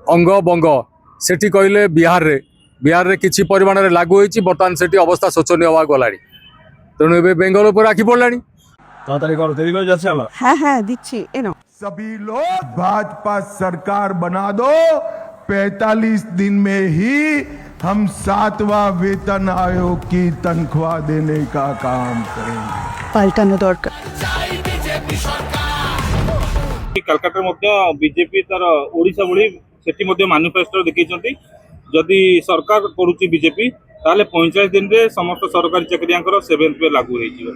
अंग बंग सेठी कहले बिहार रे किछि परिमाण रे लागू होईछि बर्तमान सेठी अवस्था शोचनीय हवा गलानी तेणु ए बेंगल ऊपर आखि पड़लानी सभी लोग भाजपा सरकार बना दो 45 दिन में ही हम 7वां वेतन आयोग की तनख्वाह देने का काम करेंगे पाल्टानो दरकार कलकाता बीजेपी तार ओडिशा भली सेठी मैनिफेस्टो देखी जदि सरकार करुच्ची बीजेपी ताले 45 दिन रे समस्त सरकारी चाकरियांकर 7th पे लागू हो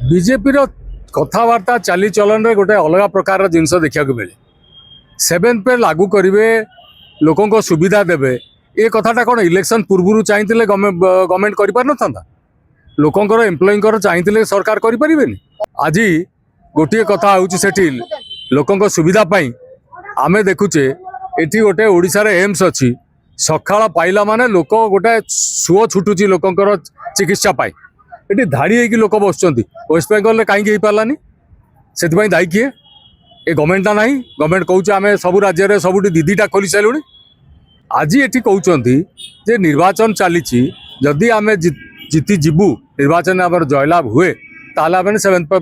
बीजेपी कथबार्ता चाली चलन रे गोटे अलग प्रकार जिनस देखा मिले 7th पे लागू करेंगे लोकों को सुविधा देवे ये कथाटा कौन इलेक्शन पूर्व चाहिए गवर्नमेंट कर पार न लोकंर एम्प्लॉई चाहिए सरकार करें आज गोटे कथा होठी लोकों सुविधा आमे देखुचे एटी गोटे ओडिशा रे एम्स अच्छी सकाळ पाइला माने लोक गोटे सुओ छुटुची लोकंर चिकित्सा पाई ये धाड़ी होगी लोक बसुँच वेस्ट बेंगल कहीं पारानी से दायी किए ए गवर्नमेंटा ना गवर्नमेंट कहूँ आम सब राज्य में सब दीदीटा खोली सारूँ आज ये कहते जे निर्वाचन चली जदि आम जीति जीवु निर्वाचन आम जयलाभ हुए ताले आम 7th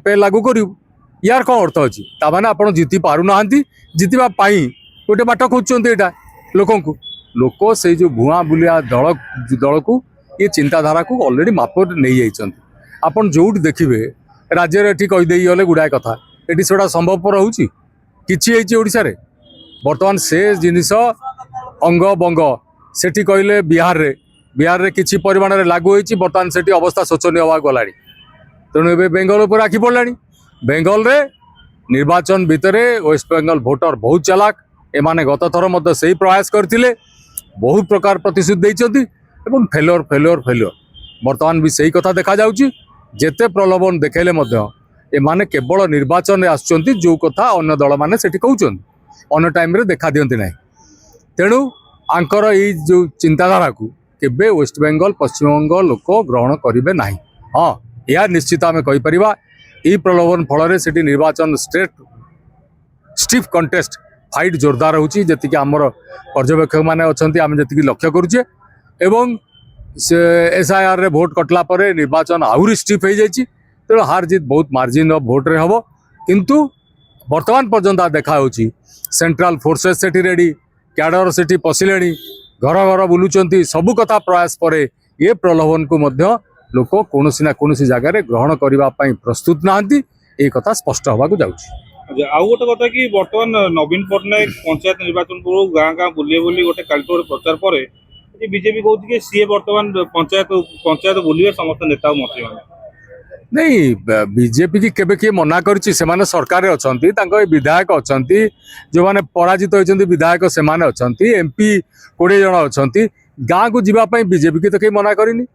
पे लागू करूँ यार कौन अर्थ अच्छी ताने आप जीति पारना जीतवा गोटे बाट खोजुंट यहाँ लोक से जो भुआ बुलिया दल को ये चिंताधारा को ऑलरेडी माप नहीं जाइए आपन जो देखिए राज्य में ये कहीदे गले गुड़ाए कथा ये सेटा संभवपर होड़ा रे बर्तमान से जिनिस अंग बंग सेठी कहले बिहार रे किछि परिमाण रे लागू होईछि बर्तमान सेठी अवस्था शोचनीय हवा गलानी तेणु ए बेंगल ऊपर आखि पड़लानी बेंगल रे निर्वाचन भितर वेस्ट बेंगल भोटर बहुत चालाक एमाने गत थर मध्य से प्रयास करथिले बहुत प्रकार प्रतिश्रुति देइछथि एवं फेल्योर बर्तमान भी सही कथा देखा जाउछि जेते प्रलोभन देखेले मध्य एमाने केवल निर्वाचन में आसुचंती जो कथा अन्य दल माने सेठी कहउछन अन्य टाइम रे देखा दियंती नाही तेणु आंकर ये जो चिंताधारा को केबे वेस्ट बेंगल पश्चिम बंग लोक ग्रहण करेंगे ना हाँ यह निश्चित आम कहीपर यही प्रलोभन फल से निर्वाचन स्टिफ कंटेस्ट फाइट जोरदार होची जी आमर पर्यवेक्षक मैंने अच्छा आम जी लक्ष्य करुचे एवं से SIR रे भोट कटला परे निर्वाचन आहरी स्टिफ हो जाए तेणु हार जीत बहुत मार्जिन ऑफ भोट रे हबो किंतु वर्तमान पर्यंत देखा सेंट्रल फोर्सेस सेठी रेडी कैडर सेठी पशिले घर घर बुलूचंती सबु कथा प्रयास परे ये प्रलोभन को मध्य लोक कौन ना कौन जगार ग्रहण करने प्रस्तुत नहांती ये कथा स्पष्ट हवा जाऊँगी। आउ गोटे कथा कि बर्तमान नवीन पट्टनायक पंचायत निर्वाचन पूर्व गाँ गाँ बुले बुली गोटे काल्टोर प्रचार पर बीजेपी कहूँ कि सी बर्तमान पंचायत बुलिए समस्त नेता मंत्री मैंने नहीं बीजेपी की केबे किए मना करिछि सेमाने सरकार रे अछंती तांको विधायक अछंती जो माने पराजित होइछंती विधायक सेमाने अछंती MP 20 जण अछंती गाँ को जीवा पई बीजेपी की तो कहीं मना करिनी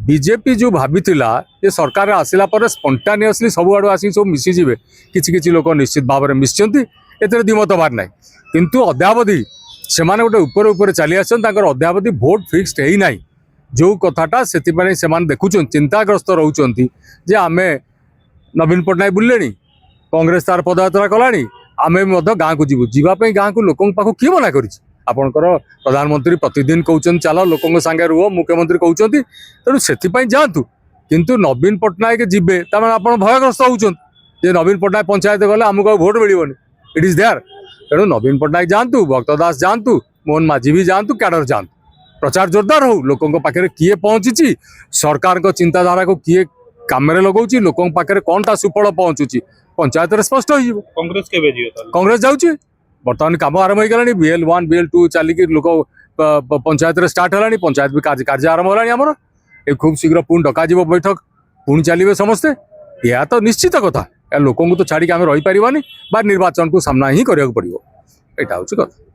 बीजेपी जो भाबिथिला ये सरकार आसिला पर स्पॉन्टानियसली सब आडू आसी सब मिसी जिवे किछि किछि लोक निश्चित भाव में मिसिचंती एतरे दिमत बार नाही किंतु अद्यावधि सेमाने गोटे ऊपर चली आछन तांकर अद्यावधि भोट फिक्स्ड हेई नाही जो कथाटा से देखुन चिंताग्रस्त रोचंती जे आमे नवीन पट्टनायक बुलेनी कांग्रेस तार पदयात्रा कलानी आमे गाँ को जीवाई गाँ को लोकों पाखु किए मना करी आपणकर प्रधानमंत्री प्रतिदिन कहते चलो लोकों संगे रुह मुख्यमंत्री कहते तेणु से जातु किंतु नवीन पट्टनायक जीवे तमें आप भयग्रस्त होती नवीन पट्टनायक पंचायत गले आमको भोट मिलनी इट इज देयर तेणु नवीन पट्टनायक जातु भक्त दास जातु मोहन माझी भी जातु कैडर जातु प्रचार जोरदार हो लोकों पाखे किए पहुंची सरकार को चिंताधारा को किए काम लगौची लोकों पाखे कौन टा सुफल पहुंचुची पंचायत रे स्पष्ट हो कांग्रेस जाऊँगी बर्तमान कम आरंभ हो गलानी BL1 BL2 चलिकी लोक पंचायत रे स्टार्ट है पंचायत भी कार्य आरंभ होलानी आमर ए खूब शीघ्र पुणी डक बैठक पुणी चलिए समस्ते यह तो निश्चित कथा लोकों को तो छाड़ी आम रही पारानी बा निर्वाचन को सामना ही करा पड़ो यहाँ हूँ कथा।